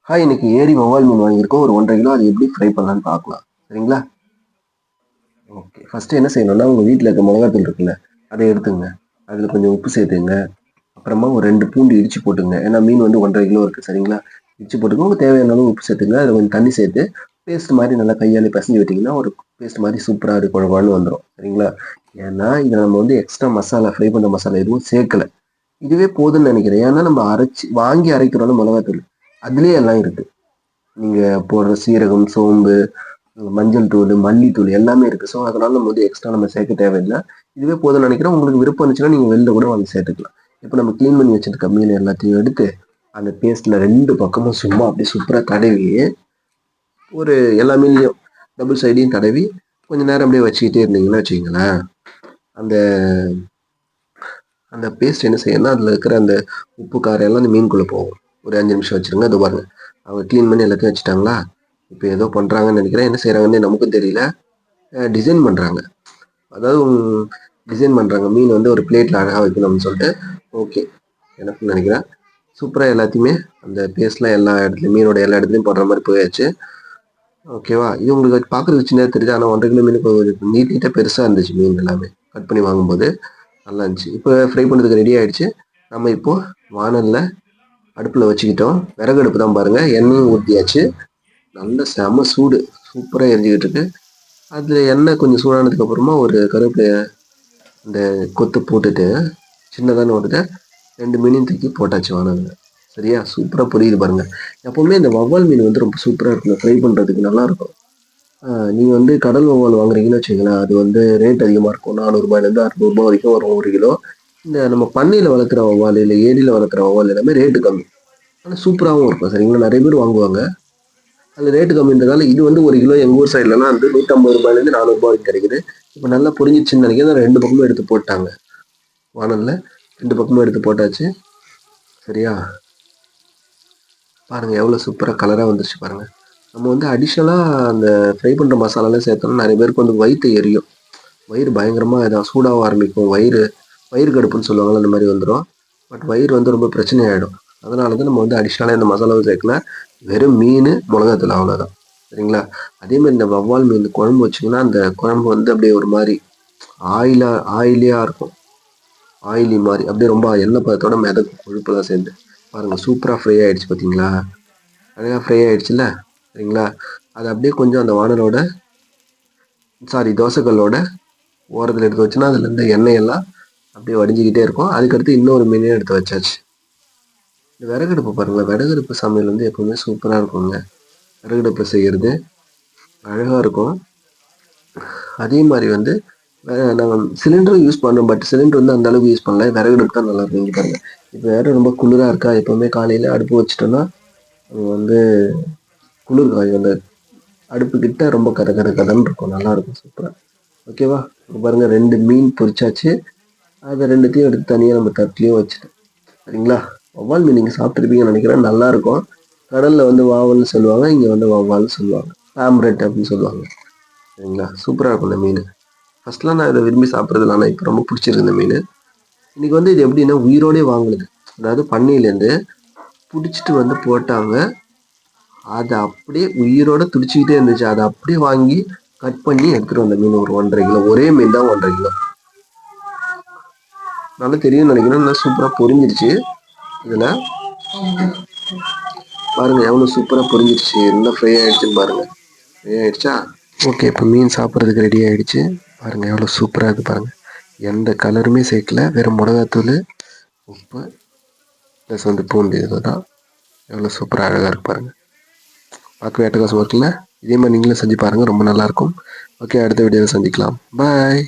இன்னைக்கு ஏரி வவ்வால் மீன் வாங்கியிருக்கோம். ஒரு 1 1/2 கிலோ. அது எப்படி ஃப்ரை பண்ணலான்னு பார்க்கலாம். சரிங்களா? ஓகே. ஃபர்ஸ்ட்டு என்ன செய்யணும்னா, உங்க வீட்ல இருக்க மிளகாத்தூள் இருக்குல்ல, அத எடுத்துக்கங்க. அதில கொஞ்சம் உப்பு சேர்த்துக்கங்க. அப்புறமா ஒரு 2 பூண்டு இடிச்சு போட்டுக்கங்க. ஏன்னா மீன் வந்து 1 1/2 கிலோ இருக்கு. சரிங்களா? இடிச்சு போட்டுக்கங்க. உங்களுக்கு தேவையான அளவு உப்பு சேர்த்துக்கங்க. அதில கொஞ்சம் தண்ணி சேர்த்து, பேஸ்ட் மாரி நல்லா கையாலே பெசஞ்சு விட்டீங்கன்னா, ஒரு பேஸ்ட் மாரி சூப்பரா அது கொழ கொழன்னு வந்துரும். சரிங்களா? ஏன்னா, இதில நம்ம வந்து எக்ஸ்ட்ரா மசாலா, ஃப்ரை பண்ற மசாலா எதுவும் சேர்க்கல. இதுவே போதும்னு நெனைக்கிறேன். ஏன்னா, நம்ம வாங்கி அரைக்கிறோம்ல மிளகாத்தூள், அதிலேயே எல்லாம் இருக்கு. நீங்க போடுற சீரகம், சோம்பு, மஞ்சள் தூளு, மல்லித்தூள் எல்லாமே இருக்கு. ஸோ, அதனால நம்ம வந்து எக்ஸ்ட்ரா நம்ம சேர்க்க தேவையில்ல. இதுவே போதும்னு நெனைக்கிறேன். உங்களுக்கு விருப்பம் இருந்துச்சுன்னா, நீங்க வெளில கூட வாங்கி சேர்த்துக்கலாம். இப்ப நம்ம கிளீன் பண்ணி வச்சிருக்க மீன் எல்லாத்தையும் எடுத்து, அந்த பேஸ்ட்ல 2 பக்கமும் சும்மா அப்படியே சூப்பரா தடவி, ஒரு எல்லா மீன்லயும் டபுள் சைடையும் தடவி, கொஞ்ச நேரம் அப்படியே வச்சுக்கிட்டே இருந்தீங்கன்னா வச்சுக்கங்களேன், அந்த அந்த பேஸ்ட் என்ன செய்யும்னா, அதில இருக்கிற அந்த உப்பு, காரம் எல்லாம் அந்த மீனுக்குள்ள போகும். ஒரு 5 நிமிஷம் வச்சுருங்க. இதோ பாருங்க. அவங்க கிளீன் பண்ணி எல்லாத்தையும் வச்சுட்டாங்களா? இப்ப ஏதோ பண்றாங்கன்னு நெனைக்கிறேன். என்ன செய்றாங்கன்னு நமக்கும் தெரியல. டிசைன் பண்றாங்க. அதாவது டிசைன் பண்றாங்க. மீன் வந்து ஒரு பிளேட்ல அழகா வைக்கணும்னு சொல்லிட்டு, ஓகே. எனக்கும் நெனைக்கிறேன். சூப்பரா எல்லாத்தையுமே அந்த பேஸ்ட்லாம் எல்லா இடத்துலயும் மீனோட எல்லா இடத்துலயும் படுற மாரி போயாச்சு. ஓகேவா? இது உங்களுக்கு பார்க்கறதுக்கு சின்னதா தெரியுது. ஆனா 1 1/2 கிலோ மீன் நீட் நீட்டா பெருசா இருந்துச்சு மீன் எல்லாமே. கட் பண்ணி வாங்கும்போது நல்லா இருந்துச்சு. இப்ப ஃப்ரை பண்றதுக்கு ரெடி ஆயிடுச்சு. நம்ம இப்போ வாணல்ல அடுப்புல வச்சுக்கிட்டோம். விறகு அடுப்பு தான் பாருங்க. எண்ணெயும் ஊத்தியாச்சு. நல்ல செம சூடு. சூப்பரா எரிஞ்சுகிட்டு இருக்கு. அதுல எண்ணெய் கொஞ்சம் சூடானதுக்கு அப்புறமா ஒரு கருவேப்பிலைய இந்த கொத்து போட்டுட்டு, சின்னதான ஒரு 2 மீனையும் தூக்கி போட்டாச்சு வாணல்ல. சரியா? சூப்பரா பொரியுது பாருங்க. எப்பவுமே இந்த வவ்வால் மீன் வந்து ரொம்ப சூப்பரா இருக்குங்க. ஃப்ரை பண்றதுக்கு நல்லாருக்கும். நீங்க வந்து கடல் வவ்வால் வாங்குறீங்கன்னு வச்சுக்கங்களேன், அது வந்து ரேட் அதிகமா இருக்கும். ரூ. 400லேருந்து ரூ. 600 வரைக்கும் வரும் 1 கிலோ. இந்த நம்ம பண்ணையில வளர்க்குற வவ்வால், இல்ல ஏரியில வளர்க்குற வவ்வால் எல்லாமே ரேட்டு கம்மி. ஆனா சூப்பராவும் இருக்கும். சரிங்களா? நெறைய பேர் வாங்குவாங்க. அது ரேட்டு கம்மின்றதால இது வந்து 1 கிலோ எங்க ஊர் சைட்லலாம் வந்து ரூ. 150லேருந்து ரூ. 400 வரைக்கும் கிடைக்குது. இப்ப நல்லா பொரிஞ்சிருச்சுன்னு நெனைக்கிறேன். 2 பக்கமும் எடுத்து போட்டாங்க. வாணல்ல 2 பக்கமும் எடுத்து போட்டாச்சு. சரியா? பாருங்க எவ்வளோ சூப்பரா கலரா வந்துருச்சு பாருங்க. நம்ம வந்து அடிஷனலா அந்த ஃப்ரை பண்ற மசாலாலாம் சேர்த்தோம்னா நெறைய பேருக்கு வந்து வயித்து எரியும். வயிறு பயங்கரமா சூடாக ஆரம்பிக்கும். வயிறு வயிறு கடுப்புன்னு சொல்லுவாங்கல்ல, அந்த மாரி வந்துரும். பட் வயிறு வந்து ரொம்ப பிரச்சனை ஆயிடும். அதனால தான் நம்ம வந்து அடிஷனலா இந்த மசாலாவும் சேர்க்கல. வெறும் மீனு, மொளகாத்தூள் அவ்வளோதான். சரிங்களா? அதே மாரி இந்த வவ்வால் மீன் குழம்பு வச்சீங்கன்னா, அந்த குழம்பு வந்து அப்படியே ஒரு மாரி ஆயிலா ஆயிலியா இருக்கும். ஆயிலி மாரி. அப்படியே ரொம்ப எண்ணெய் பதத்தோட மிதக்கும் கொழுப்பெல்லாம் சேர்ந்து. பாருங்க சூப்பரா ஃப்ரை ஆயிடுச்சு பார்த்தீங்களா? அழகா ஃப்ரை ஆயிடுச்சுல்ல? சரிங்களா? அது அப்படியே கொஞ்சம் அந்த வாணலோட தோசை கல்லோட ஓரத்துல எடுத்து வச்சோன்னா, அதுலேருந்து எண்ணெய் எல்லாம் அப்படியே வடிஞ்சுக்கிட்டே இருக்கும். அதுக்கடுத்து இன்னொரு மீனையும் எடுத்து வச்சாச்சு. இந்த விறகடுப்பு பாருங்க. விறகடுப்பு சமையல் வந்து எப்பவுமே சூப்பரா இருக்குங்க. விறகடுப்புல செய்யறது அழகா இருக்கும். அதே மாரி வந்து நாங்க சிலிண்டரும் யூஸ் பண்ணோம். பட் சிலிண்டர் வந்து அந்த அளவுக்கு யூஸ் பண்ணல. விறகடுப்பு தான் நல்லாருக்கும். இங்க பாருங்க. இப்ப வேற ரொம்ப குளிரா இருக்கா, எப்பவுமே காலையில அடுப்பு வச்சுட்டோம்னா, அது வந்து குளிர் காயும். அந்த அடுப்பு கிட்ட ரொம்ப கத கத கதன்னு இருக்கும். நல்லாருக்கும் சூப்பரா. ஓகேவா? இப்ப பாருங்க 2 மீன் பொரிச்சாச்சு. அத 2த்தையும் எடுத்து தனியா நம்ம தட்டுலயும் வச்சுட்டேன். சரிங்களா? வவ்வால் மீன் நீங்க சாப்பிட்டுருப்பீங்கன்னு நெனைக்கிறேன். நல்லாருக்கும். கடல்ல வந்து வாவல்ன்னு சொல்லுவாங்க. இங்க வந்து வவ்வால்ன்னு சொல்லுவாங்க. பாம்ப்ரெட் அப்படின்னு சொல்லுவாங்க. சரிங்களா? சூப்பரா இருக்கும் இந்த மீனு. ஃபர்ஸ்ட்லாம் நான் இத விரும்பி சாப்பிடுறதில்ல. ஆனா இப்ப ரொம்ப புடிச்சிருக்கு இந்த மீனு. இன்னைக்கு வந்து இது எப்படின்னா உயிரோடயே வாங்குனது. அதாவது பண்ணையிலேருந்து புடிச்சிட்டு வந்து போட்டாங்க. அத அப்படியே உயிரோட துடிச்சுக்கிட்டே இருந்துச்சு. அத அப்படியே வாங்கி கட் பண்ணி எடுத்துட்டு வந்த மீன் ஒரு 1 1/2 கிலோ. ஒரே மீன் தான் 1 1/2 கிலோ. நல்லா தெரியும்னு நெனைக்கிறேன். நல்லா சூப்பரா பொரிஞ்சிருச்சு. இதுல பாருங்க எவ்வளோ சூப்பரா பொரிஞ்சிருச்சு. நல்லா ஃப்ரை ஆயிடுச்சுன்னு பாருங்க. ஃப்ரை ஆயிடுச்சா? ஓகே. இப்போ மீன் சாப்பிட்றதுக்கு ரெடி ஆயிடுச்சு. பாருங்க எவ்வளோ சூப்பரா இருக்கு பாருங்க. எந்த கலருமே சேர்க்கல. வெறும் மிளகாத்தூளு, உப்பு ப்ளஸ் வந்து பூண்டு இதுதான். எவ்வளோ சூப்பரா அழகா இருக்கு பாருங்க. பார்க்கவே அட்டகாசமா இருக்குல்ல? இதே மாரி நீங்களும் செஞ்சு பாருங்க. ரொம்ப நல்லாயிருக்கும். ஓகே. அடுத்த வீடியோல சந்திக்கலாம். பாய்.